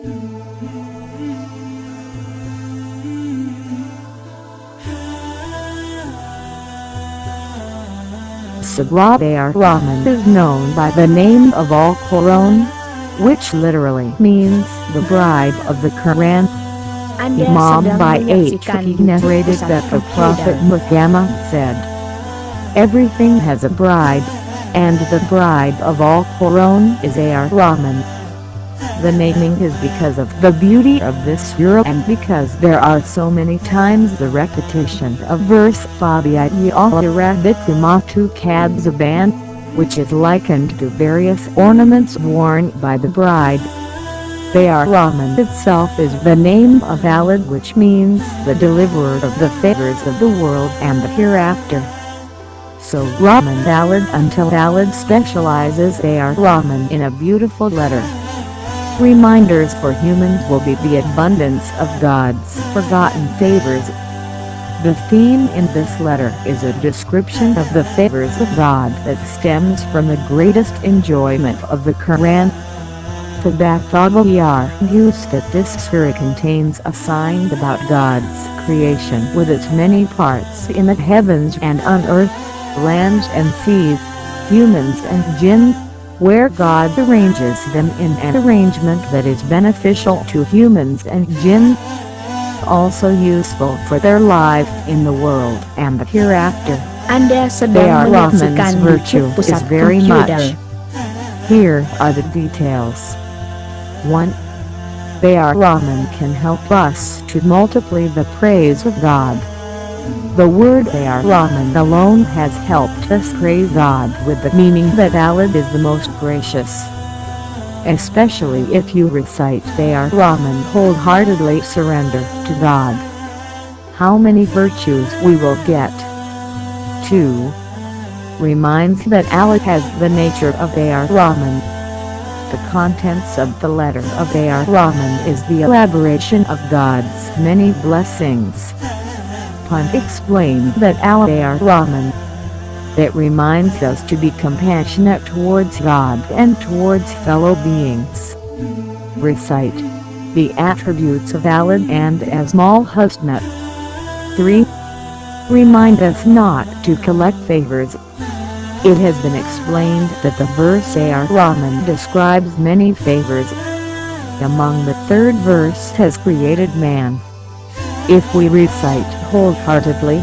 Sagrada Ar-Rahman is known by the name of Al-Quran, which literally means the bride of the Quran. Anda Imam sedang by menyaksikan H. YouTube narrated Pusat that the Prophet Komputer. Muhammad said, "Everything has a bride, and the bride of Al-Quran is Ar-Rahman." The naming is because of the beauty of this surah and because there are so many times the repetition of verse Fabi'i al-Rabbikuma Kabzaban, which is likened to various ornaments worn by the bride. Ar-Rahman itself is the name of Allah, which means the deliverer of the favors of the world and the hereafter. So Rahman Allah until Allah specializes Ar-Rahman in a beautiful letter. Reminders for humans will be the abundance of God's forgotten favors. The theme in this letter is a description of the favors of God that stems from the greatest enjoyment of the Quran. Tabataghli argues that this surah contains a sign about God's creation with its many parts in the heavens and on earth, lands and seas, humans and jinn, where God arranges them in an arrangement that is beneficial to humans and jinn, also useful for their life in the world and the hereafter. Anda sedang Ar-Rahman's menyaksikan virtue YouTube is Pusat very Komputer. much. Here are the details. 1. Ar-Rahman can help us to multiply the praise of God. The word Ar-Rahman alone has helped us praise God with the meaning that Allah is the most gracious. Especially if you recite Ar-Rahman wholeheartedly surrender to God. How many virtues we will get. 2. Reminds that Allah has the nature of Ar-Rahman. The contents of the letter of Ar-Rahman is the elaboration of God's many blessings. Explained that Allah Ar-Rahman, that reminds us to be compassionate towards God and towards fellow beings. Recite the attributes of Allah and Asmaul Husna. 3. Remind us not to collect favors. It has been explained that the verse Ar-Rahman describes many favors. Among the third verse has created man. If we recite wholeheartedly,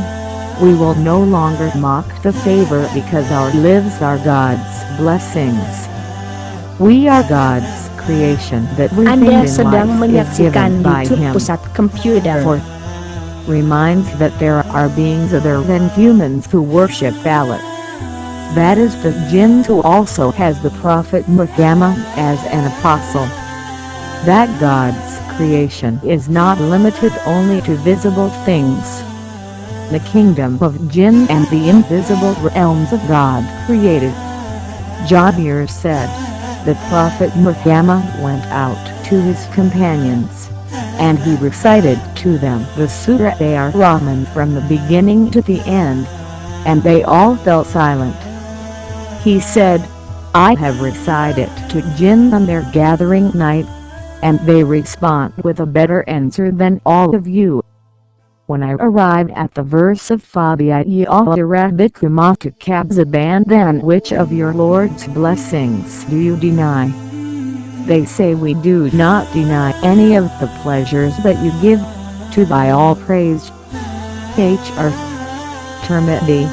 we will no longer mock the favor because our lives are God's blessings. We are God's creation that we Anda think in sedang life is given menyaksikan by YouTube Him. Pusat Komputer. 4. Reminds that there are beings other than humans who worship Allah. That is the jinn who also has the Prophet Muhammad as an apostle. That God's creation is not limited only to visible things. The kingdom of jinn and the invisible realms of God created. Jabir said, the Prophet Muhammad went out to his companions, and he recited to them the Surah Ar-Rahman from the beginning to the end, and they all fell silent. He said, I have recited to jinn on their gathering night, and they respond with a better answer than all of you. When I arrived at the verse of Fabi'i al-Rabbikuma Kabzaban, then which of your Lord's blessings do you deny? They say we do not deny any of the pleasures that you give. To thy all praise. H.R. Tirmidhi.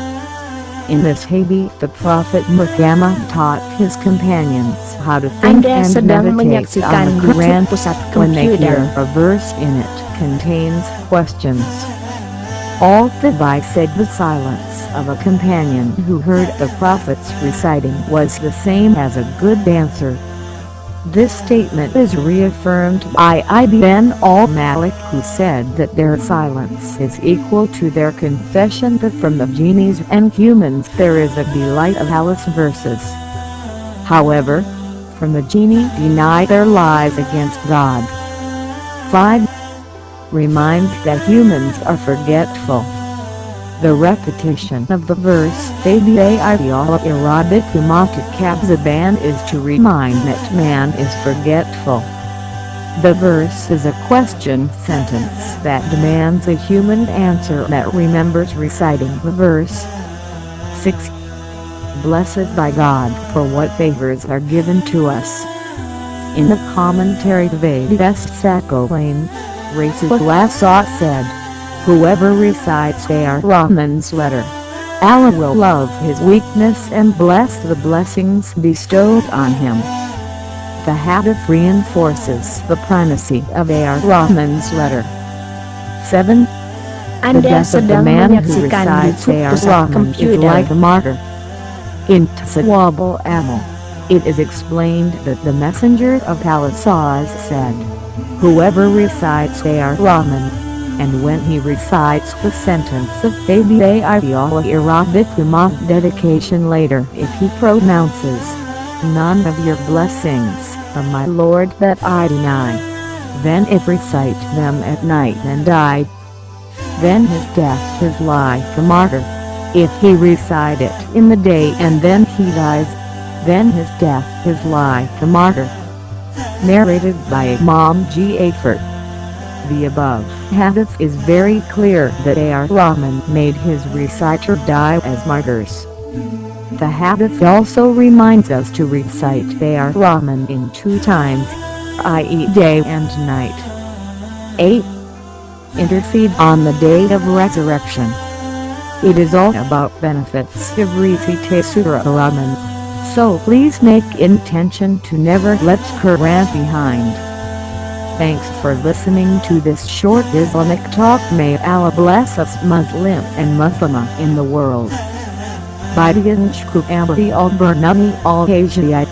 In this hadith the Prophet Muhammad taught his companions how to think Anda and sedang meditate on menyaksikan the Quran YouTube Pusat when they hear Komputer. a verse in it contains questions. All thereby said the silence of a companion who heard the Prophet's reciting was the same as a good answer. This statement is reaffirmed by Ibn al-Malik, who said that their silence is equal to their confession that from the genies and humans there is a delight of Allah's verses. However, from the genie deny their lies against God. 5. Reminds that humans are forgetful. The repetition of the verse Fabi'i al-Rabbikuma Kabzaban is to remind that man is forgetful. The verse is a question sentence that demands a human answer that remembers reciting the verse. 6. Blessed by God for what favors are given to us. In the commentary to Vedas Sakolane, Rasuglasau said, whoever recites A.R. Rahman's letter, Allah will love his weakness and bless the blessings bestowed on him. The hadith reinforces the primacy of A.R. Rahman's letter. 7. The Anda death of the sedang man who menyaksikan recites YouTube A.R. pusat Rahman is komputer. like a martyr. In Tasawwub al-Amal, it is explained that the Messenger of Allah said, whoever recites A.R. Rahman, and when he recites the sentence of Tabi'ayallah Irabituma dedication later, if he pronounces, none of your blessings, O my Lord, that I deny, then if recite them at night and die, then his death is like a martyr. If he recite it in the day and then he dies, then his death is like a martyr. Narrated by Imam Ja'far. The above hadith is very clear that A.R. Rahman made his reciter die as martyrs. The hadith also reminds us to recite A.R. Rahman in 2 times, i.e. day and night. 8. Intercede on the day of resurrection. It is all about benefits of reciting Surah Rahman, so please make intention to never let Quran behind. Thanks for listening to this short Islamic talk. May Allah bless us Muslim and Muslimah in the world. By the Amri al-Burnani al-Hajiyat.